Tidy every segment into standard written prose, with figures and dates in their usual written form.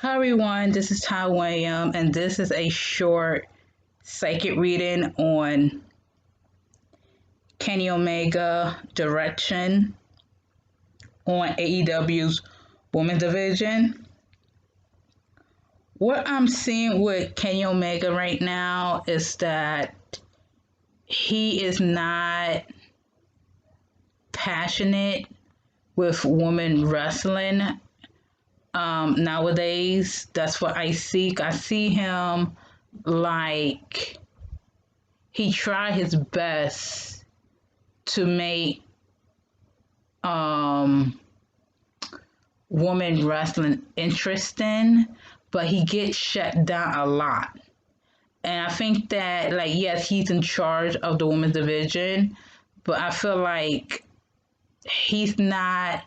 Hi everyone, this is Ty William, and this is a short psychic reading on Kenny Omega direction on AEW's Women's Division. What I'm seeing with Kenny Omega right now is that he is not passionate with women wrestling. Nowadays, that's what I seek. I see him like he tried his best to make women wrestling interesting, but he gets shut down a lot. And I think that, like, yes, he's in charge of the women's division, but I feel like he's not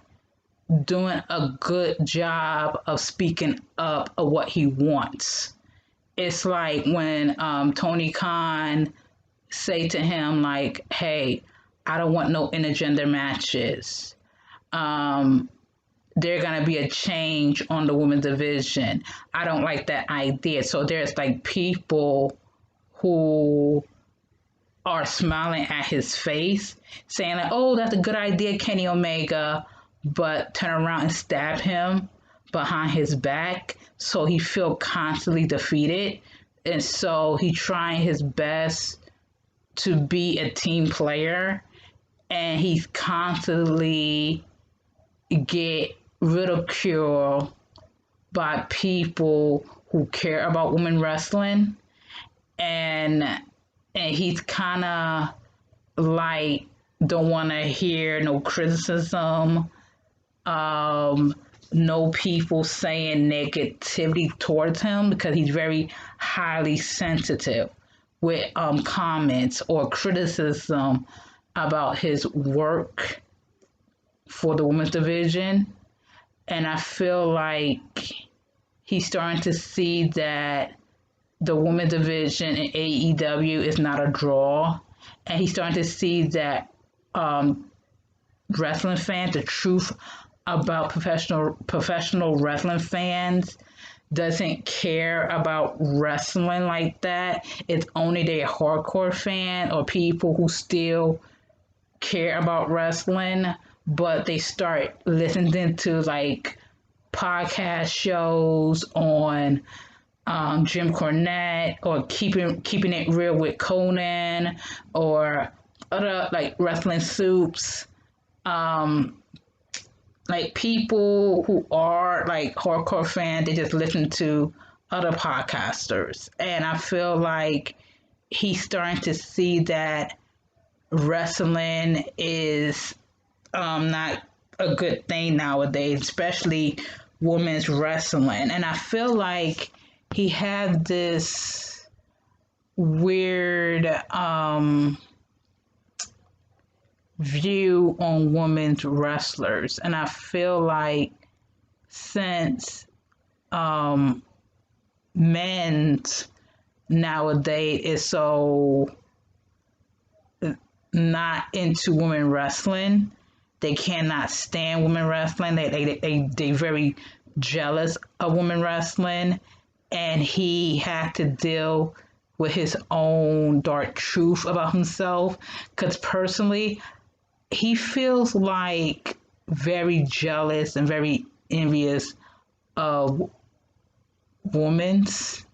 doing a good job of speaking up of what he wants. It's like when Tony Khan say to him like, "Hey, I don't want no intergender matches. There's gonna be a change on the women's division. I don't like that idea." So there's like people who are smiling at his face, saying like, "Oh, that's a good idea, Kenny Omega," but turn around and stab him behind his back. So he feel constantly defeated. And so he trying his best to be a team player. And he's constantly get ridiculed by people who care about women wrestling. And he's kind of like don't want to hear no criticism, no people saying negativity towards him because he's very highly sensitive with comments or criticism about his work for the women's division. And I feel like he's starting to see that the women's division in AEW is not a draw. And he's starting to see that wrestling fans, the truth about professional wrestling fans doesn't care about wrestling like that. It's only their hardcore fan or people who still care about wrestling, but they start listening to like podcast shows on Jim Cornette or keeping it real with Conan or other like wrestling soups. Like people who are like hardcore fans, they just listen to other podcasters. And I feel like he's starting to see that wrestling is not a good thing nowadays, especially women's wrestling. And I feel like he had this weird view on women's wrestlers. And I feel like since men's nowadays is so not into women wrestling, they cannot stand women wrestling. They very jealous of women wrestling, and he had to deal with his own dark truth about himself. Because personally, he feels like very jealous and very envious of women's,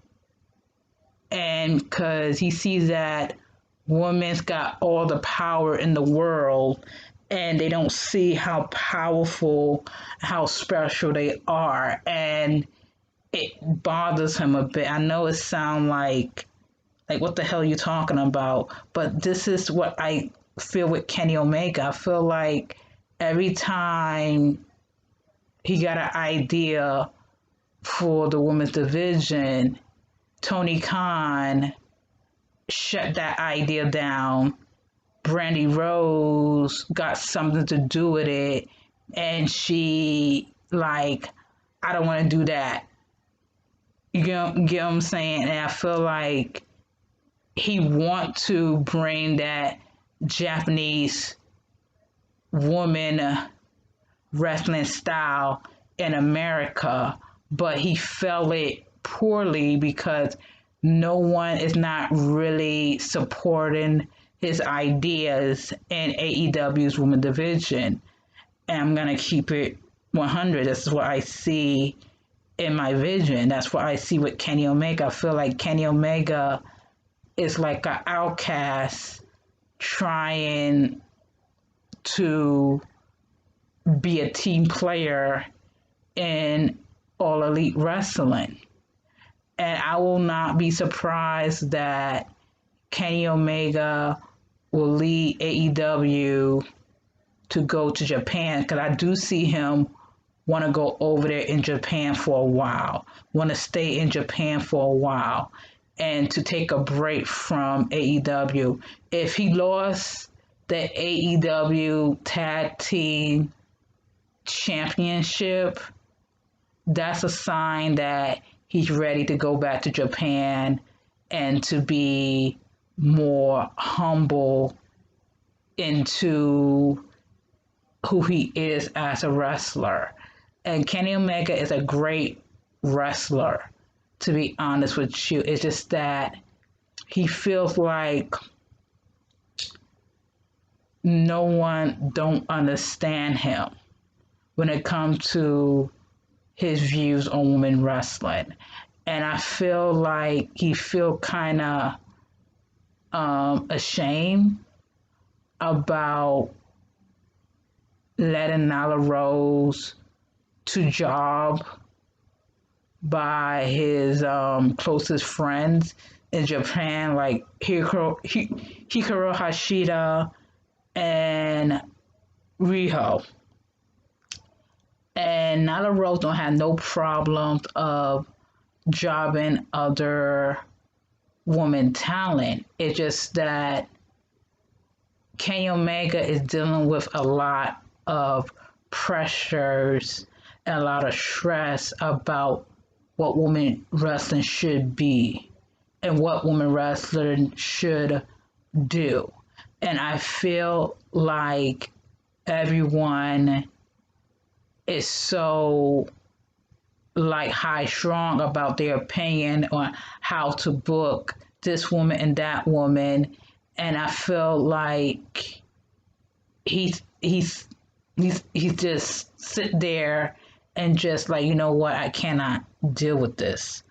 and because he sees that women's got all the power in the world and they don't see how powerful, how special they are, and it bothers him a bit. I know it sounds like what the hell are you talking about? But this is what I feel with Kenny Omega. I feel like every time he got an idea for the women's division, Tony Khan shut that idea down. Brandy Rose got something to do with it, and she like, I don't want to do that. You get what I'm saying? And I feel like he want to bring that Japanese woman wrestling style in America, but he felt it poorly because no one is not really supporting his ideas in AEW's women division. And I'm going to keep it 100. This is what I see in my vision. That's what I see with Kenny Omega. I feel like Kenny Omega is like an outcast trying to be a team player in All Elite Wrestling. And I will not be surprised that Kenny Omega will lead AEW to go to Japan, because I do see him want to go over there in Japan for a while, want to stay in Japan for a while, and to take a break from AEW. If he lost the AEW Tag Team Championship, that's a sign that he's ready to go back to Japan and to be more humble into who he is as a wrestler. And Kenny Omega is a great wrestler, to be honest with you. It's just that he feels like no one don't understand him when it comes to his views on women wrestling. And I feel like he feel kind of ashamed about letting Nyla Rose to job by his closest friends in Japan, like Hikaru Hashida and Riho. And Nyla Rose don't have no problems of jobbing other woman talent. It's just that Kenny Omega is dealing with a lot of pressures and a lot of stress about what women wrestling should be and what women wrestling should do. And I feel like everyone is so like high strong about their opinion on how to book this woman and that woman. And I feel like he's just sit there and just like, you know what, I cannot deal with this.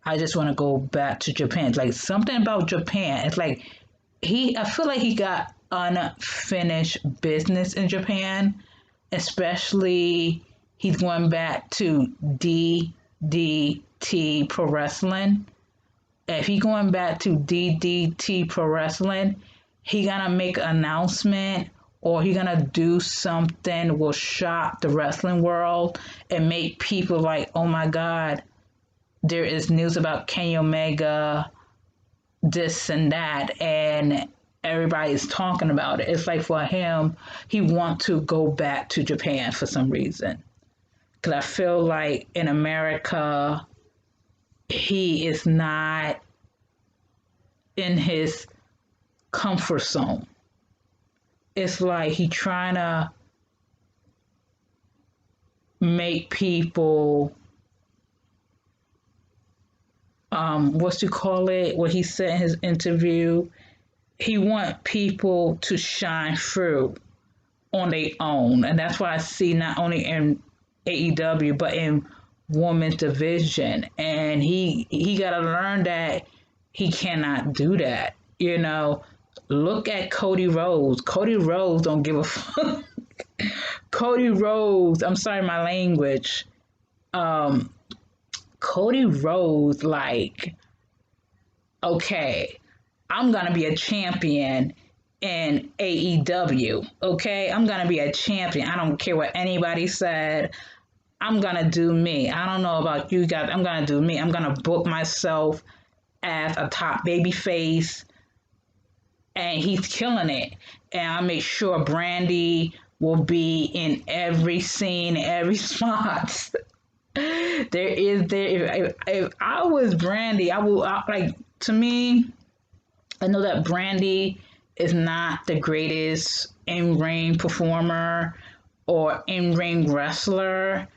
I just want to go back to Japan. It's like something about Japan. It's like I feel like he got unfinished business in Japan, especially he's going back to DDT Pro Wrestling. If he's going back to DDT Pro Wrestling, he gonna make an announcement or he gonna do something will shock the wrestling world and make people like, oh my God, there is news about Kenny Omega, this and that, and everybody's talking about it. It's like for him, he wants to go back to Japan for some reason. Because I feel like in America, he is not in his comfort zone. It's like he trying to make people, what he said in his interview, he want people to shine through on their own. And that's why I see not only in AEW, but in women's division. And he got to learn that he cannot do that. You know, look at Cody Rhodes. Cody Rhodes don't give a fuck. Cody Rhodes, I'm sorry, my language. Cody Rhodes, like, okay, I'm going to be a champion in AEW, okay? I'm going to be a champion. I don't care what anybody said. I'm going to do me. I don't know about you guys. I'm going to do me. I'm going to book myself as a top baby face, and he's killing it. And I'll make sure Brandy will be in every scene, every spot. If I was Brandy, to me, I know that Brandy is not the greatest in-ring performer or in-ring wrestler,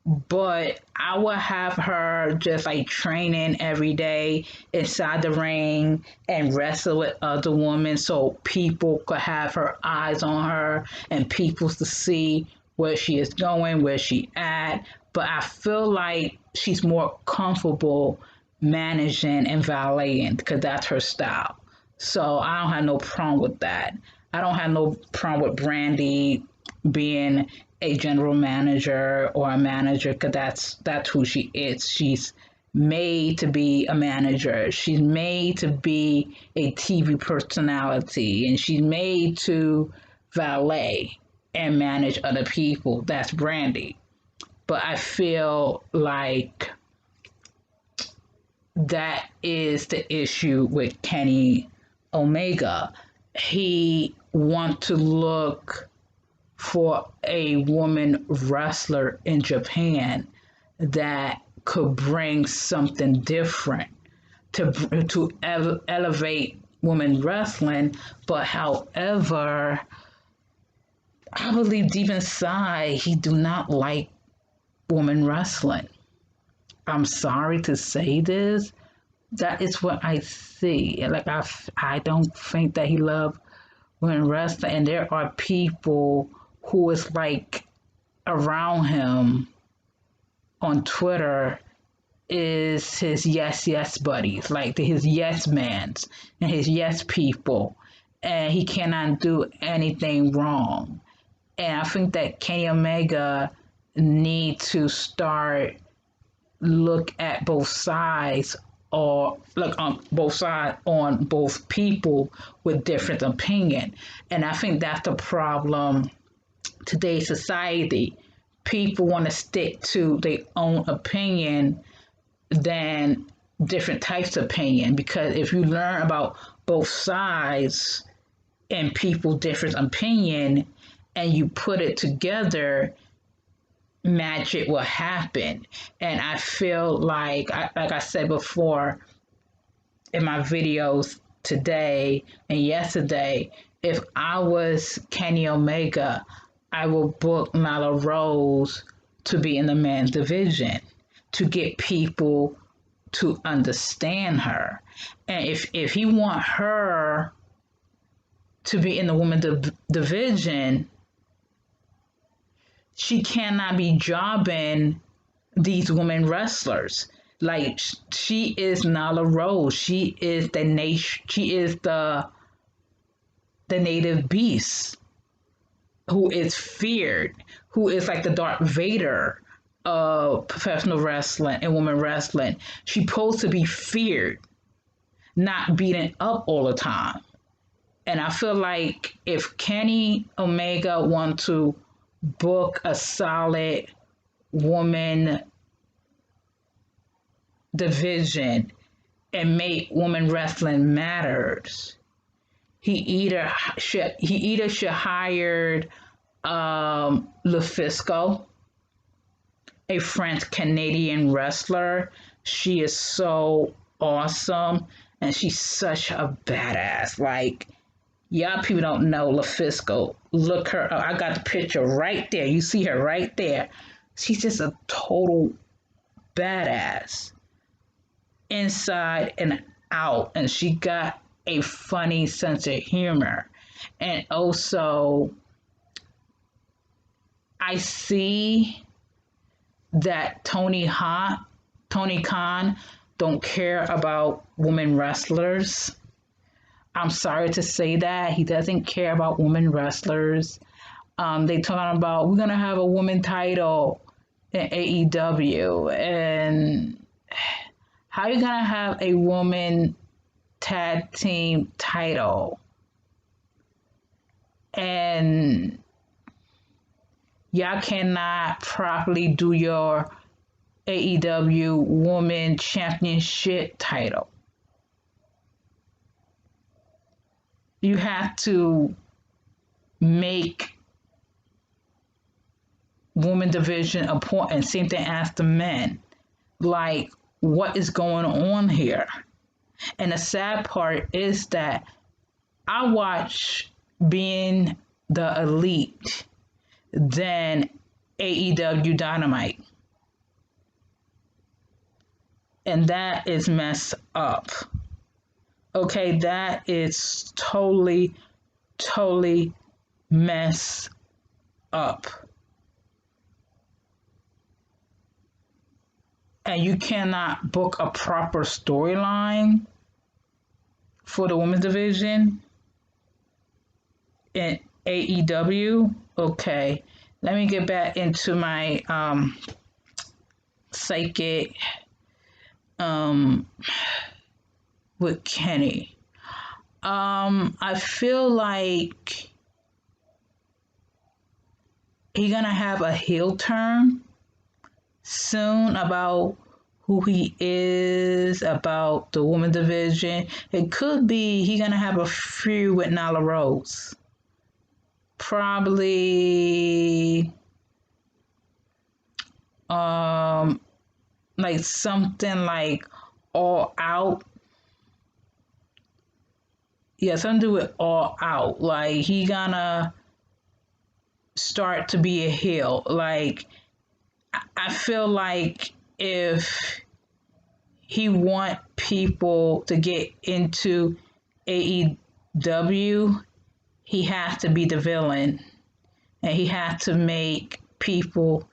but I would have her just like training every day inside the ring and wrestle with other women so people could have her eyes on her and people to see where she is going, where she at. But I feel like she's more comfortable managing and valeting because that's her style. So I don't have no problem with that. I don't have no problem with Brandy being a general manager or a manager because that's who she is. She's made to be a manager. She's made to be a TV personality, and she's made to valet and manage other people. That's Brandy. But I feel like that is the issue with Kenny Omega. He wants to look for a woman wrestler in Japan that could bring something different to elevate women wrestling. But however, I believe deep inside he do not like women wrestling. I'm sorry to say this. That is what I see. Like I don't think that he loves women wrestling, and there are people who is like around him on Twitter is his yes buddies, like his yes mans and his yes people, and he cannot do anything wrong. And I think that Kenny Omega need to start look at both sides or look on both sides on both people with different opinion. And I think that's the problem today's society. People want to stick to their own opinion than different types of opinion, because if you learn about both sides and people's different opinion and you put it together, magic will happen. And I feel like I said before in my videos today and yesterday, if I was Kenny Omega, I would book Nyla Rose to be in the men's division to get people to understand her. And if he want her to be in the women's division, she cannot be jobbing these women wrestlers. Like, she is Nyla Rose. She is the native beast who is feared, who is like the Darth Vader of professional wrestling and women wrestling. She's supposed to be feared, not beaten up all the time. And I feel like if Kenny Omega wants to book a solid woman division and make women wrestling matters, he either should hire LuFisto, a French Canadian wrestler. She is so awesome and she's such a badass. Like, y'all people don't know LuFisto. Look her up. I got the picture right there. You see her right there. She's just a total badass inside and out. And she got a funny sense of humor. And also, I see that Tony Khan don't care about women wrestlers. I'm sorry to say that. He doesn't care about women wrestlers. They talking about, we're going to have a woman title in AEW. And how are you going to have a woman tag team title? And y'all cannot properly do your AEW Women Championship title. You have to make women division important. Same thing as the men. Like, what is going on here? And the sad part is that I watch Being the Elite than AEW Dynamite. And that is messed up. Okay, that is totally, totally messed up. And you cannot book a proper storyline for the women's division in AEW. Okay, let me get back into my psychic with Kenny. I feel like he's gonna have a heel turn soon about who he is, about the women's division. It could be he's gonna have a feud with Nyla Rose. Probably like something like All Out. Yeah, something to do with All Out. Like he gonna start to be a heel. Like I feel like if he want people to get into AEW, he has to be the villain, and he has to make people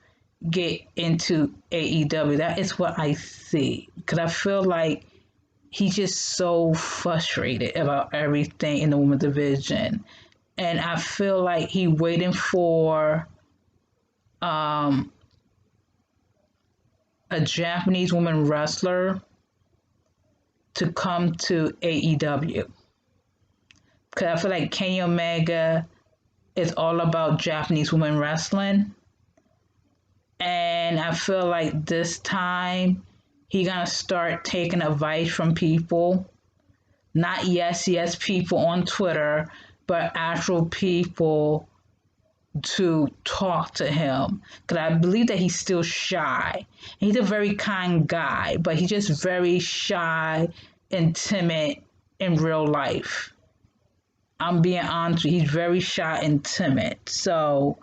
get into AEW. That is what I see, because I feel like he's just so frustrated about everything in the women's division, and I feel like he waiting for a Japanese woman wrestler to come to AEW. Because I feel like Kenny Omega is all about Japanese women wrestling. And I feel like this time he's going to start taking advice from people. Not yes people on Twitter, but actual people to talk to him, because I believe that he's still shy. He's a very kind guy, but he's just very shy and timid in real life. I'm being honest, he's very shy and timid. So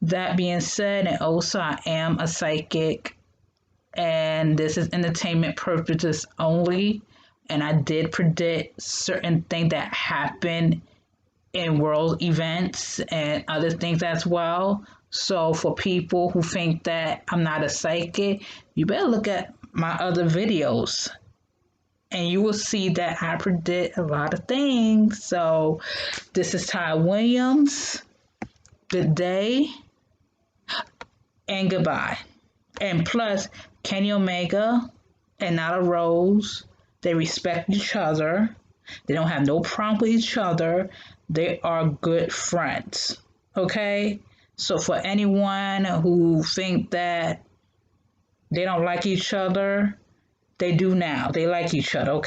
that being said, and also I am a psychic, and this is entertainment purposes only, and I did predict certain things that happen in world events and other things as well. So for people who think that I'm not a psychic, you better look at my other videos and you will see that I predict a lot of things. So this is Ty Williams. Good day and goodbye. And plus, Kenny Omega and Nyla Rose, they respect each other. They don't have no problem with each other. They are good friends, okay? So for anyone who think that they don't like each other, they do now. They like each other, okay?